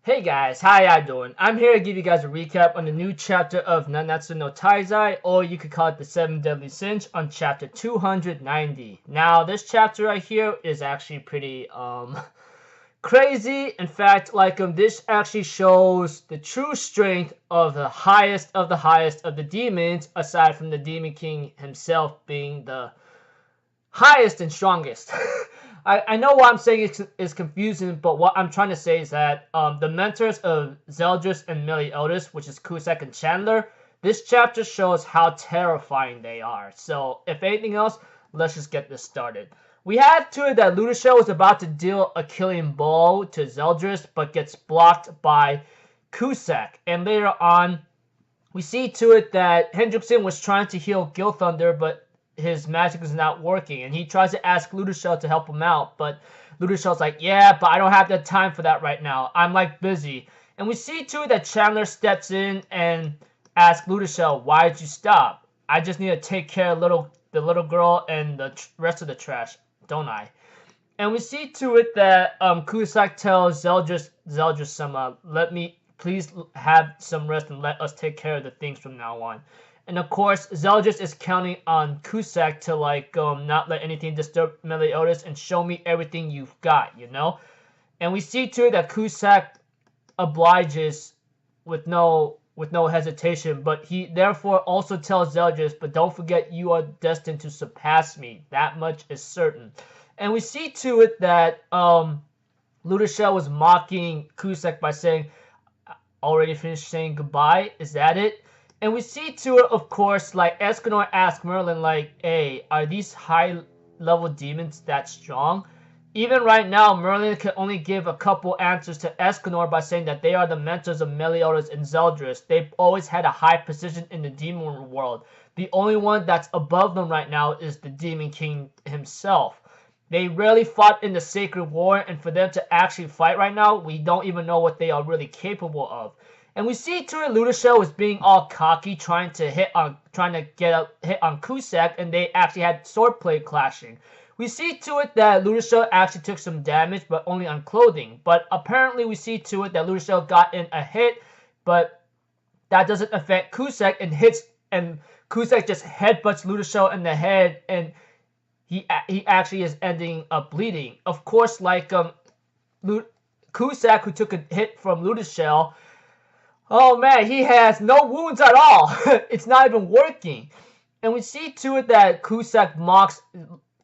Hey guys, how y'all doing? I'm here to give you guys a recap on the new chapter of Nanatsu no Taizai, or you could call it the 7 Deadly Sins, on chapter 290. Now, this chapter right here is actually pretty, crazy. In fact, this actually shows the true strength of the highest of the highest of the demons, aside from the Demon King himself being the highest and strongest. I know what I'm saying is confusing, but what I'm trying to say is that the mentors of Zeldris and Meliodas, which is Cusack and Chandler, this chapter shows how terrifying they are. So, if anything else, let's just get this started. We had to it that Ludoshel was about to deal a killing blow to Zeldris, but gets blocked by Cusack. And later on, we see to it that Hendrickson was trying to heal Gilthunder, but his magic is not working, and he tries to ask Ludoshel to help him out, but Ludoshel's like, yeah, but I don't have the time for that right now. I'm busy. And we see too that Chandler steps in and asks Ludoshel, why did you stop? I just need to take care of the little girl and the rest of the trash, don't I? And we see to it that Cusack tells Zeldris, let me please have some rest and let us take care of the things from now on. And of course, Zeldris is counting on Cusack to not let anything disturb Meliodas and show me everything you've got, you know? And we see too that Cusack obliges with no hesitation, but he therefore also tells Zeldris, but don't forget you are destined to surpass me. That much is certain. And we see to it that Ludoshel was mocking Cusack by saying, already finished saying goodbye? Is that it? And we see to it, of course, Escanor asks Merlin, hey, are these high-level demons that strong? Even right now, Merlin can only give a couple answers to Escanor by saying that they are the mentors of Meliodas and Zeldris. They've always had a high position in the demon world. The only one that's above them right now is the Demon King himself. They rarely fought in the Sacred War, and for them to actually fight right now, we don't even know what they are really capable of. And we see to it Ludoshel was being all cocky, trying to hit on Cusack, and they actually had swordplay clashing. We see to it that Ludoshel actually took some damage, but only on clothing. But apparently we see to it that Ludoshel got in a hit, but that doesn't affect Cusack, and Cusack just headbutts Ludoshel in the head, and he actually is ending up bleeding. Of course, Cusack, who took a hit from Ludoshel, oh man, he has no wounds at all. It's not even working. And we see to it that Cusack mocks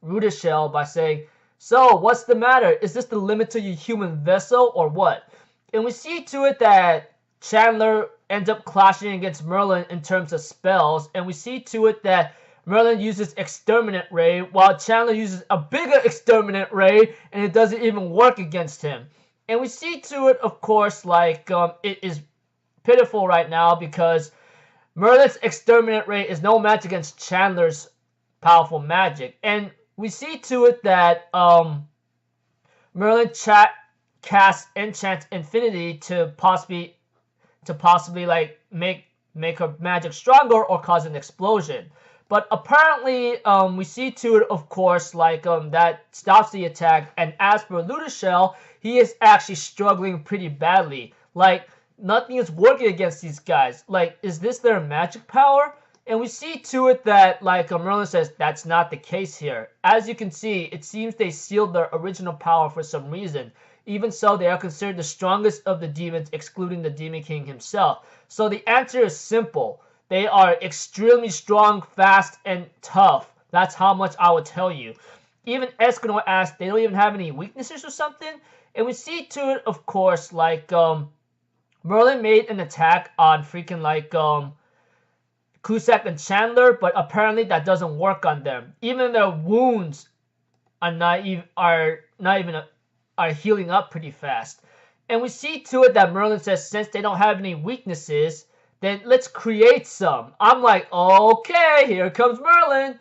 Ludoshel by saying, so, what's the matter? Is this the limit to your human vessel or what? And we see to it that Chandler ends up clashing against Merlin in terms of spells. And we see to it that Merlin uses Exterminate Ray, while Chandler uses a bigger Exterminate Ray, and it doesn't even work against him. And we see to it, of course, it is pitiful right now because Merlin's Exterminate Ray is no match against Chandler's powerful magic. And we see to it that Merlin casts Enchant Infinity to possibly make her magic stronger or cause an explosion. But apparently, we see to it, of course, that stops the attack. And as for Ludoshel, he is actually struggling pretty badly. Nothing is working against these guys. Is this their magic power? And we see to it that, Merlin says, that's not the case here. As you can see, it seems they sealed their original power for some reason. Even so, they are considered the strongest of the demons, excluding the Demon King himself. So the answer is simple. They are extremely strong, fast, and tough. That's how much I would tell you. Even Escanor asked, they don't even have any weaknesses or something? And we see to it, of course, Merlin made an attack on Cusack and Chandler, but apparently that doesn't work on them. Even their wounds are healing up pretty fast. And we see to it that Merlin says, since they don't have any weaknesses, then let's create some. I'm like, okay, here comes Merlin.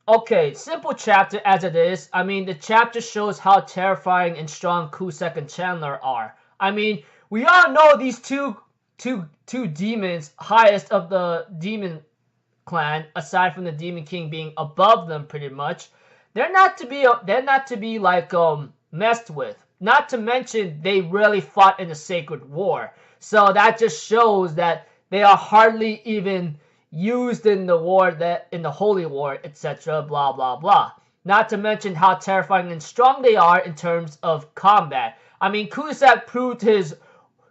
Okay, simple chapter as it is. I mean, the chapter shows how terrifying and strong Cusack and Chandler are. I mean, we all know these two demons, highest of the demon clan, aside from the Demon King being above them pretty much. They're not to be messed with. not to mention they really fought in the Sacred War. So that just shows that they are hardly even used in the war, that in the Holy War, etc. Blah blah blah. Not to mention how terrifying and strong they are in terms of combat. I mean, Cusack proved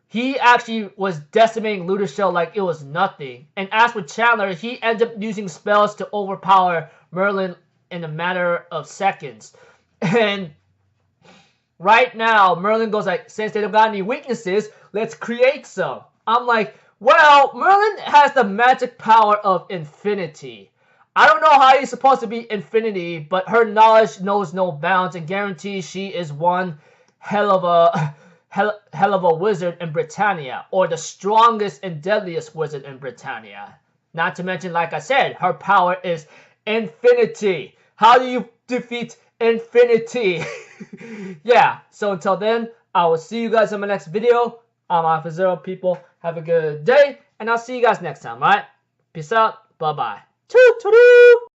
he actually was decimating Lutershield like it was nothing. And as for Chandler, he ended up using spells to overpower Merlin in a matter of seconds. And right now, Merlin goes like, since they don't got any weaknesses, let's create some. I'm like, well, Merlin has the magic power of infinity. I don't know how he's supposed to be infinity, but her knowledge knows no bounds and guarantees she is one hell of a wizard in Britannia, or the strongest and deadliest wizard in Britannia. Not to mention, like I said, her power is infinity. How do you defeat infinity? Yeah, so until then, I will see you guys in my next video. I'm Alpha Zero, people. Have a good day, and I'll see you guys next time, alright? Peace out. Bye-bye. Toodaloo!